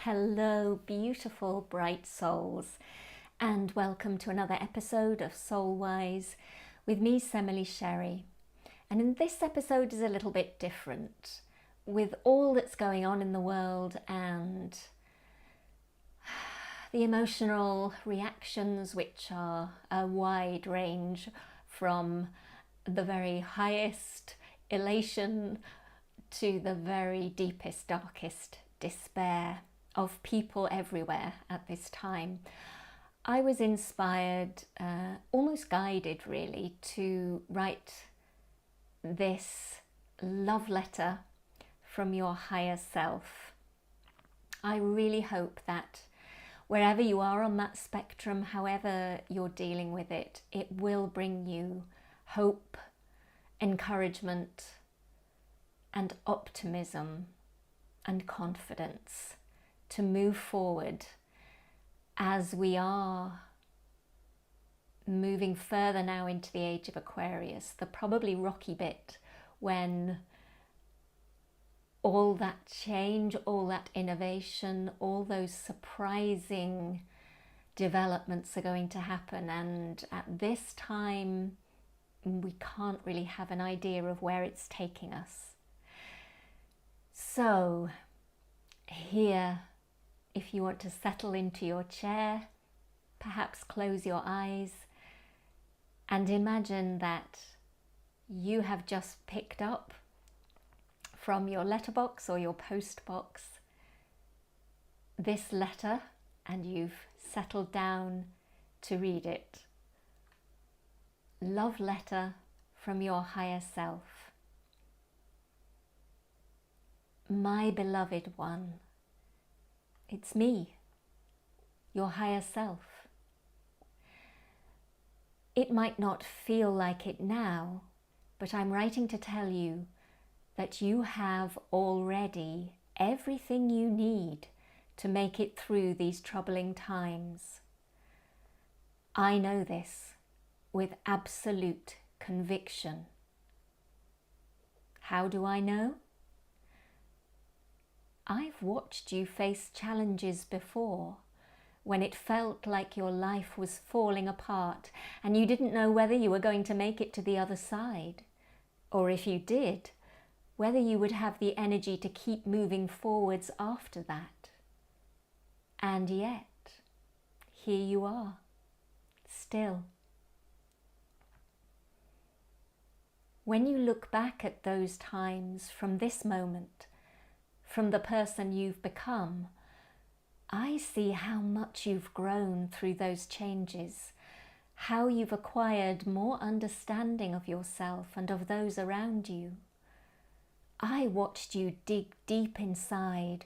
Hello, beautiful, bright souls, and welcome to another episode of Soulwise with me, Semele Sherry. And in this episode is a little bit different. With all that's going on in the world and the emotional reactions, which are a wide range from the very highest elation to the very deepest, darkest despair of people everywhere at this time, I was inspired, almost guided really, to write this love letter from your higher self. I really hope that wherever you are on that spectrum, however you're dealing with it, it will bring you hope, encouragement, and optimism and confidence to move forward as we are moving further now into the age of Aquarius, the probably rocky bit when all that change, all that innovation, all those surprising developments are going to happen. And at this time, we can't really have an idea of where it's taking us. So here, if you want to settle into your chair, perhaps close your eyes and imagine that you have just picked up from your letterbox or your post box this letter and you've settled down to read it. Love letter from your higher self. My beloved one, it's me, your higher self. It might not feel like it now, but I'm writing to tell you that you have already everything you need to make it through these troubling times. I know this with absolute conviction. How do I know? I've watched you face challenges before, when it felt like your life was falling apart and you didn't know whether you were going to make it to the other side, or if you did, whether you would have the energy to keep moving forwards after that. And yet, here you are, still. When you look back at those times from this moment, from the person you've become, I see how much you've grown through those changes, how you've acquired more understanding of yourself and of those around you. I watched you dig deep inside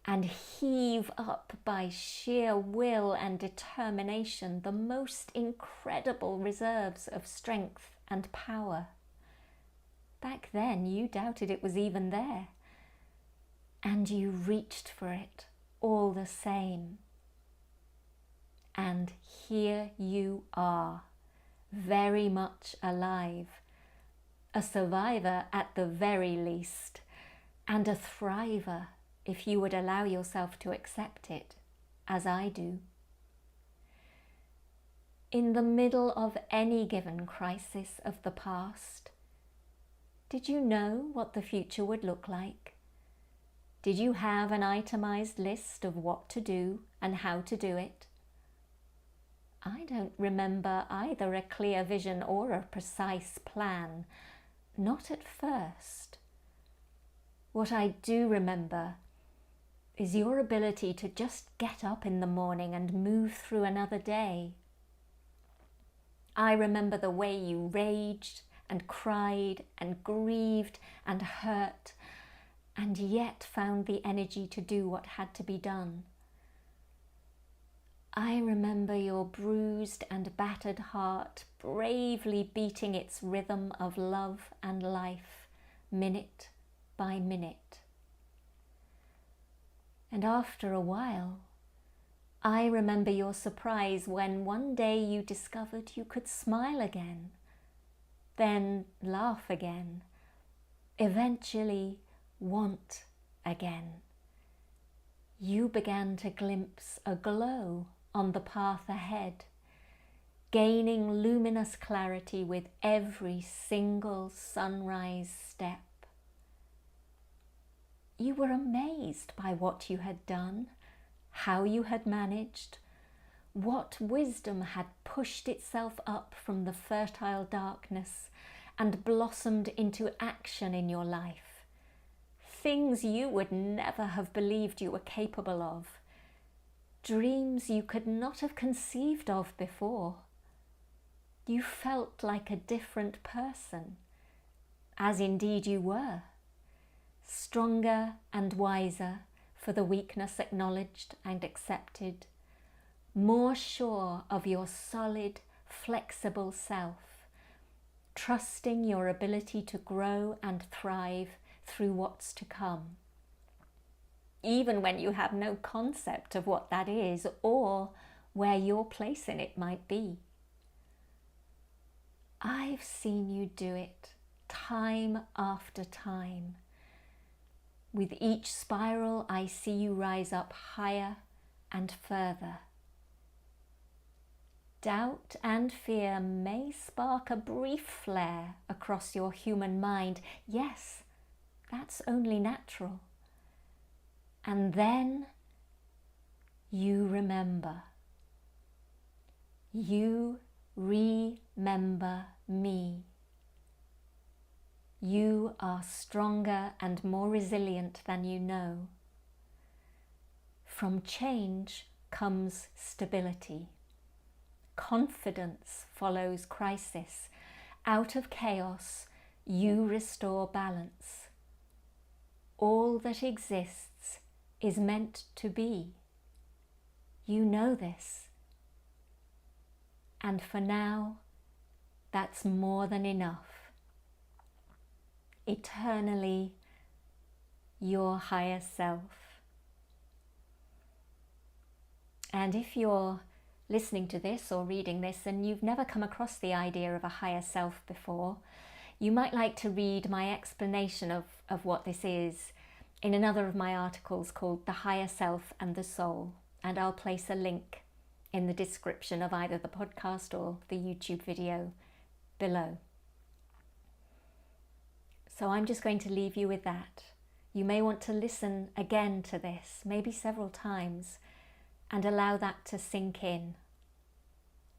and heave up by sheer will and determination the most incredible reserves of strength and power. Back then, you doubted it was even there. And you reached for it all the same. And here you are, very much alive, a survivor at the very least, and a thriver if you would allow yourself to accept it, as I do. In the middle of any given crisis of the past, did you know what the future would look like? Did you have an itemized list of what to do and how to do it? I don't remember either a clear vision or a precise plan, not at first. What I do remember is your ability to just get up in the morning and move through another day. I remember the way you raged and cried and grieved and hurt, and yet found the energy to do what had to be done. I remember your bruised and battered heart bravely beating its rhythm of love and life, minute by minute. And after a while, I remember your surprise when one day you discovered you could smile again, then laugh again, eventually want again. you began to glimpse a glow on the path ahead, gaining luminous clarity with every single sunrise step. You were amazed by what you had done, how you had managed, what wisdom had pushed itself up from the fertile darkness and blossomed into action in your life. Things you would never have believed you were capable of, dreams you could not have conceived of before. You felt like a different person, as indeed you were, stronger and wiser for the weakness acknowledged and accepted, more sure of your solid, flexible self, trusting your ability to grow and thrive through what's to come, even when you have no concept of what that is or where your place in it might be. I've seen you do it time after time. With each spiral, I see you rise up higher and further. Doubt and fear may spark a brief flare across your human mind. Yes, that's only natural. And then you remember. You remember me. You are stronger and more resilient than you know. From change comes stability. Confidence follows crisis. Out of chaos, you restore balance. All that exists is meant to be. You know this. And for now, that's more than enough. Eternally, your higher self. And if you're listening to this or reading this and you've never come across the idea of a higher self before, you might like to read my explanation of what this is in another of my articles called The Higher Self and the Soul, and I'll place a link in the description of either the podcast or the YouTube video below. So I'm just going to leave you with that. You may want to listen again to this, maybe several times, and allow that to sink in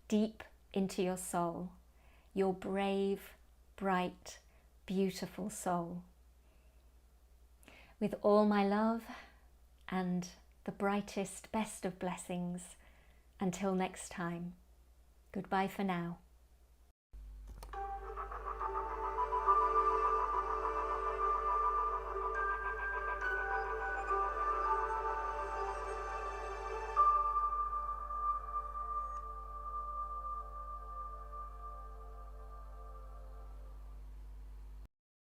deep into your soul, your brave, bright, beautiful soul. With all my love and the brightest, best of blessings, until next time, goodbye for now.